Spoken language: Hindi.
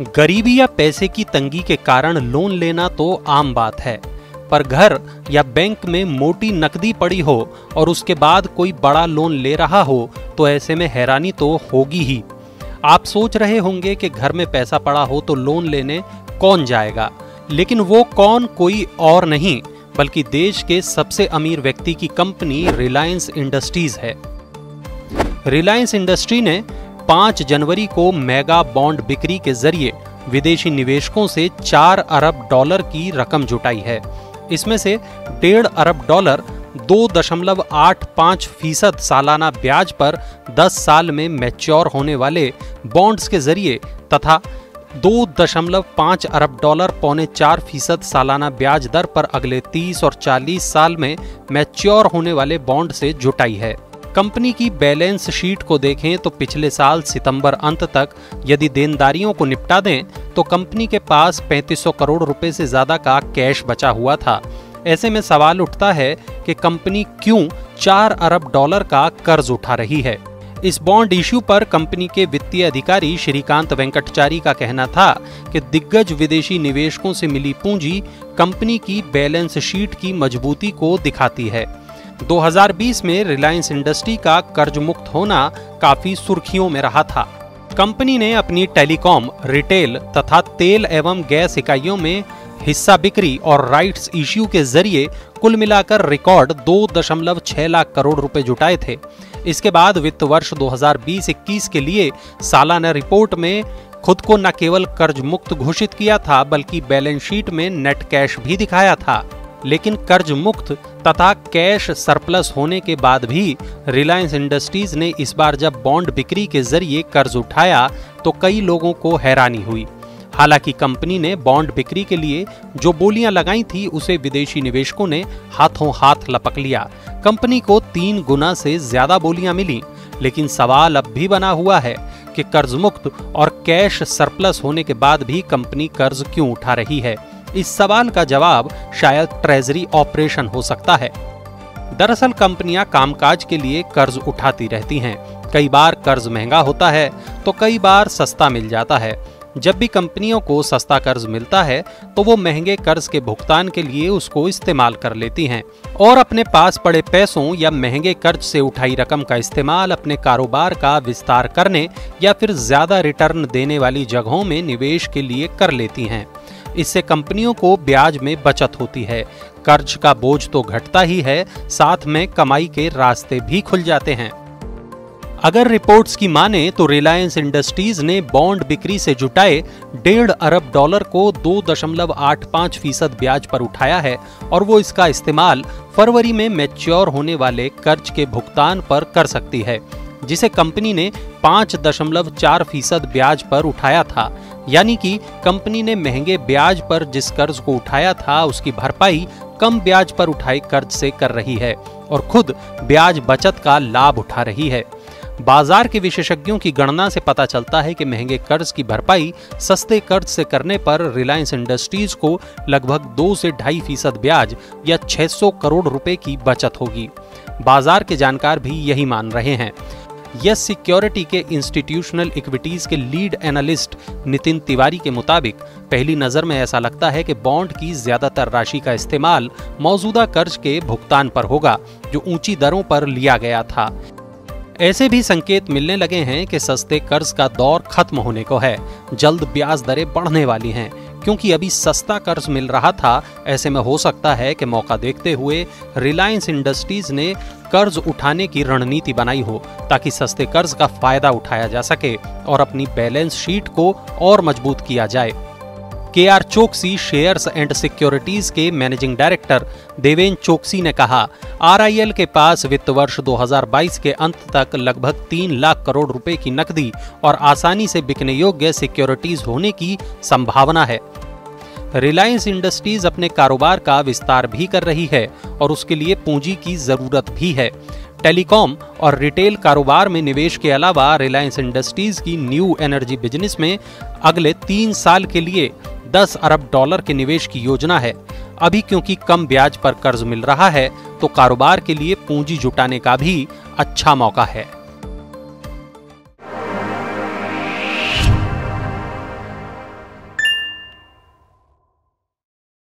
गरीबी या पैसे की तंगी के कारण लोन लेना तो आम बात है, पर घर या बैंक में मोटी नकदी पड़ी हो और उसके बाद कोई बड़ा लोन ले रहा हो तो ऐसे में हैरानी तो होगी ही। आप सोच रहे होंगे कि घर में पैसा पड़ा हो तो लोन लेने कौन जाएगा, लेकिन वो कौन कोई और नहीं बल्कि देश के सबसे अमीर व्यक्ति की कंपनी रिलायंस इंडस्ट्रीज है। रिलायंस इंडस्ट्री ने 5 जनवरी को मेगा बॉन्ड बिक्री के जरिए विदेशी निवेशकों से 4 अरब डॉलर की रकम जुटाई है। इसमें से 1.5 अरब डॉलर 2.85% सालाना ब्याज पर 10 साल में मैच्योर होने वाले बॉन्ड्स के जरिए तथा 2.5 अरब डॉलर 3.25% सालाना ब्याज दर पर अगले 30 और 40 साल में मैच्योर होने वाले बॉन्ड से जुटाई है। कंपनी की बैलेंस शीट को देखें तो पिछले साल सितंबर अंत तक यदि देनदारियों को निपटा दें तो कंपनी के पास 3500 करोड़ रुपए से ज्यादा का कैश बचा हुआ था। ऐसे में सवाल उठता है कि कंपनी क्यों 4 अरब डॉलर का कर्ज उठा रही है। इस बॉन्ड इश्यू पर कंपनी के वित्तीय अधिकारी श्रीकांत वेंकटचारी का कहना था कि दिग्गज विदेशी निवेशकों से मिली पूंजी कंपनी की बैलेंस शीट की मजबूती को दिखाती है। 2020 में रिलायंस इंडस्ट्री का कर्ज मुक्त होना काफी सुर्खियों में रहा था। कंपनी ने अपनी टेलीकॉम, रिटेल तथा तेल एवं गैस इकाइयों में हिस्सा बिक्री और राइट्स इश्यू के जरिए कुल मिलाकर रिकॉर्ड 2.6 लाख करोड़ रुपए जुटाए थे। इसके बाद वित्त वर्ष 2020-21 के लिए सालाना रिपोर्ट में खुद को न केवल कर्ज मुक्त घोषित किया था बल्कि बैलेंस शीट में नेट कैश भी दिखाया था। लेकिन कर्ज मुक्त तथा कैश सरप्लस होने के बाद भी रिलायंस इंडस्ट्रीज ने इस बार जब बॉन्ड बिक्री के जरिए कर्ज उठाया तो कई लोगों को हैरानी हुई। हालांकि कंपनी ने बॉन्ड बिक्री के लिए जो बोलियां लगाई थी उसे विदेशी निवेशकों ने हाथों हाथ लपक लिया। कंपनी को 3 गुना से ज्यादा बोलियां मिली, लेकिन सवाल अब भी बना हुआ है कि कर्ज मुक्त और कैश सरप्लस होने के बाद भी कंपनी कर्ज क्यों उठा रही है। इस सवाल का जवाब शायद ट्रेजरी ऑपरेशन हो सकता है। दरअसल कंपनियां कामकाज के लिए कर्ज उठाती रहती हैं। कई बार कर्ज महंगा होता है तो कई बार सस्ता मिल जाता है। जब भी कंपनियों को सस्ता कर्ज मिलता है तो वो महंगे कर्ज के भुगतान के लिए उसको इस्तेमाल कर लेती हैं और अपने पास पड़े पैसों या महंगे कर्ज से उठाई रकम का इस्तेमाल अपने कारोबार का विस्तार करने या फिर ज्यादा रिटर्न देने वाली जगहों में निवेश के लिए कर लेती हैं। इससे कंपनियों को ब्याज में बचत होती है, कर्ज का बोझ तो घटता ही है, साथ में कमाई के रास्ते भी खुल जाते हैं। अगर रिपोर्ट्स की माने तो रिलायंस इंडस्ट्रीज ने बॉन्ड बिक्री से जुटाए 1.5 अरब डॉलर को 2.85% ब्याज पर उठाया है और वो इसका इस्तेमाल फरवरी में मैच्योर होने वाले कर्ज के भुगतान पर कर सकती है, जिसे कंपनी ने 5.4% ब्याज पर उठाया था। यानी कि कंपनी ने महंगे ब्याज पर जिस कर्ज को उठाया था उसकी भरपाई कम ब्याज पर उठाए कर्ज से कर रही है और खुद ब्याज बचत का लाभ उठा रही है। बाजार के विशेषज्ञों की गणना से पता चलता है कि महंगे कर्ज की भरपाई सस्ते कर्ज से करने पर रिलायंस इंडस्ट्रीज को लगभग 2 से 2.5% ब्याज या 600 करोड़ रुपए की बचत होगी। बाजार के जानकार भी यही मान रहे हैं। यस सिक्योरिटी के इंस्टीट्यूशनल इक्विटीज के लीड एनालिस्ट नितिन तिवारी के मुताबिक पहली नजर में ऐसा लगता है कि बॉन्ड की ज्यादातर राशि का इस्तेमाल मौजूदा कर्ज के भुगतान पर होगा जो ऊंची दरों पर लिया गया था। ऐसे भी संकेत मिलने लगे हैं कि सस्ते कर्ज का दौर खत्म होने को है, जल्द ब्याज दरें बढ़ने वाली हैं। क्योंकि अभी सस्ता कर्ज मिल रहा था, ऐसे में हो सकता है कि मौका देखते हुए रिलायंस इंडस्ट्रीज ने कर्ज उठाने की रणनीति बनाई हो ताकि सस्ते कर्ज का फायदा उठाया जा सके और अपनी बैलेंस शीट को और मजबूत किया जाए। KR Choksi shares and securities के मैनेजिंग डायरेक्टर देवेन चोकसी ने कहा, RIL के पास वित्त वर्ष 2022 के अंत तक लगभग 3 लाख करोड़ रुपए की नकदी और आसानी से बिकने योग्य सिक्योरिटीज होने की संभावना है। रिलायंस इंडस्ट्रीज अपने कारोबार का विस्तार भी कर रही है और उसके लिए पूंजी की जरूरत भी है। टेलीकॉम और रिटेल कारोबार में निवेश के अलावा रिलायंस इंडस्ट्रीज की न्यू एनर्जी बिजनेस में अगले 3 साल के लिए 10 अरब डॉलर के निवेश की योजना है। अभी क्योंकि कम ब्याज पर कर्ज मिल रहा है तो कारोबार के लिए पूंजी जुटाने का भी अच्छा मौका है।